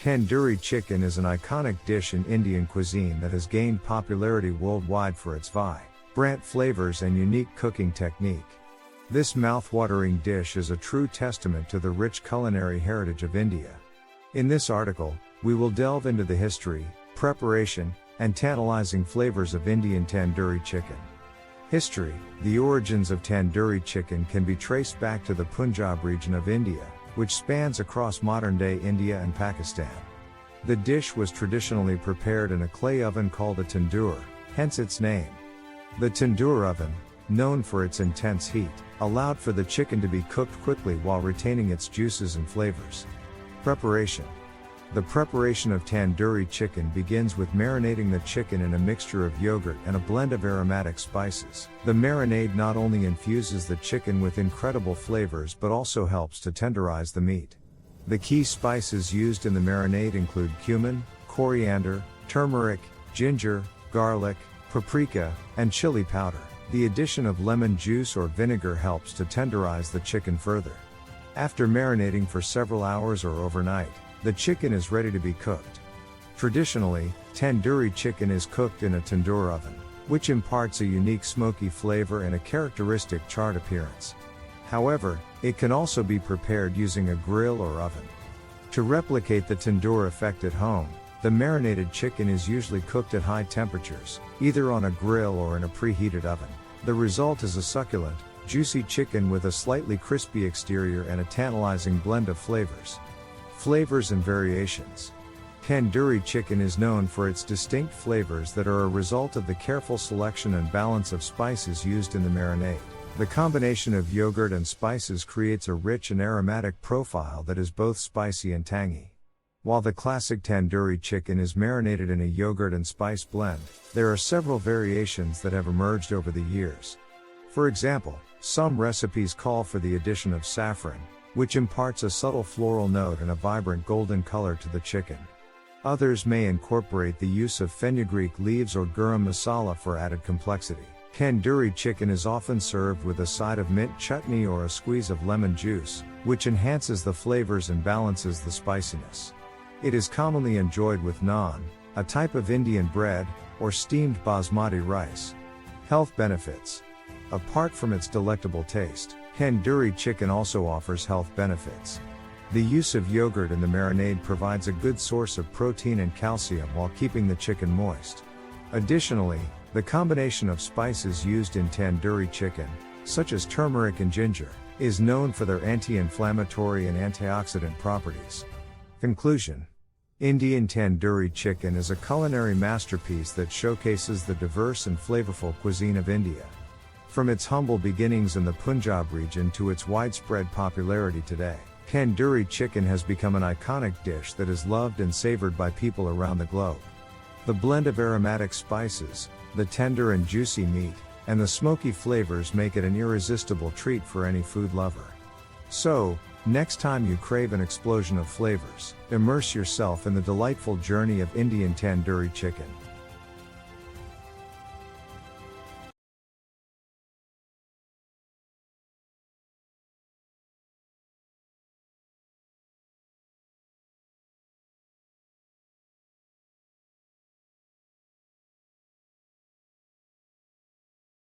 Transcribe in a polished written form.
Tandoori chicken is an iconic dish in Indian cuisine that has gained popularity worldwide for its vibrant flavors and unique cooking technique. This mouth-watering dish is a true testament to the rich culinary heritage of India. In this article, we will delve into the history, preparation, and tantalizing flavors of Indian tandoori chicken. History: the origins of tandoori chicken can be traced back to the Punjab region of India, which spans across modern-day India and Pakistan. The dish was traditionally prepared in a clay oven called a tandoor, hence its name. The tandoor oven, known for its intense heat, allowed for the chicken to be cooked quickly while retaining its juices and flavors. Preparation: the preparation of tandoori chicken begins with marinating the chicken in a mixture of yogurt and a blend of aromatic spices. The marinade not only infuses the chicken with incredible flavors but also helps to tenderize the meat. The key spices used in the marinade include cumin, coriander, turmeric, ginger, garlic, paprika, and chili powder. The addition of lemon juice or vinegar helps to tenderize the chicken further. After marinating for several hours or overnight, the chicken is ready to be cooked. Traditionally, tandoori chicken is cooked in a tandoor oven, which imparts a unique smoky flavor and a characteristic charred appearance. However, it can also be prepared using a grill or oven. To replicate the tandoor effect at home, the marinated chicken is usually cooked at high temperatures, either on a grill or in a preheated oven. The result is a succulent, juicy chicken with a slightly crispy exterior and a tantalizing blend of flavors. Flavors and variations. Tandoori chicken is known for its distinct flavors that are a result of the careful selection and balance of spices used in the marinade. The combination of yogurt and spices creates a rich and aromatic profile that is both spicy and tangy. While the classic tandoori chicken is marinated in a yogurt and spice blend, there are several variations that have emerged over the years. For example, some recipes call for the addition of saffron, which imparts a subtle floral note and a vibrant golden color to the chicken. Others may incorporate the use of fenugreek leaves or garam masala for added complexity. Tandoori chicken is often served with a side of mint chutney or a squeeze of lemon juice, which enhances the flavors and balances the spiciness. It is commonly enjoyed with naan, a type of Indian bread, or steamed basmati rice. Health benefits. Apart from its delectable taste, tandoori chicken also offers health benefits. The use of yogurt in the marinade provides a good source of protein and calcium while keeping the chicken moist. Additionally, the combination of spices used in tandoori chicken, such as turmeric and ginger, is known for their anti-inflammatory and antioxidant properties. Conclusion: Indian tandoori chicken is a culinary masterpiece that showcases the diverse and flavorful cuisine of India. From its humble beginnings in the Punjab region to its widespread popularity today, tandoori chicken has become an iconic dish that is loved and savored by people around the globe. The blend of aromatic spices, the tender and juicy meat, and the smoky flavors make it an irresistible treat for any food lover. So, next time you crave an explosion of flavors, immerse yourself in the delightful journey of Indian tandoori chicken.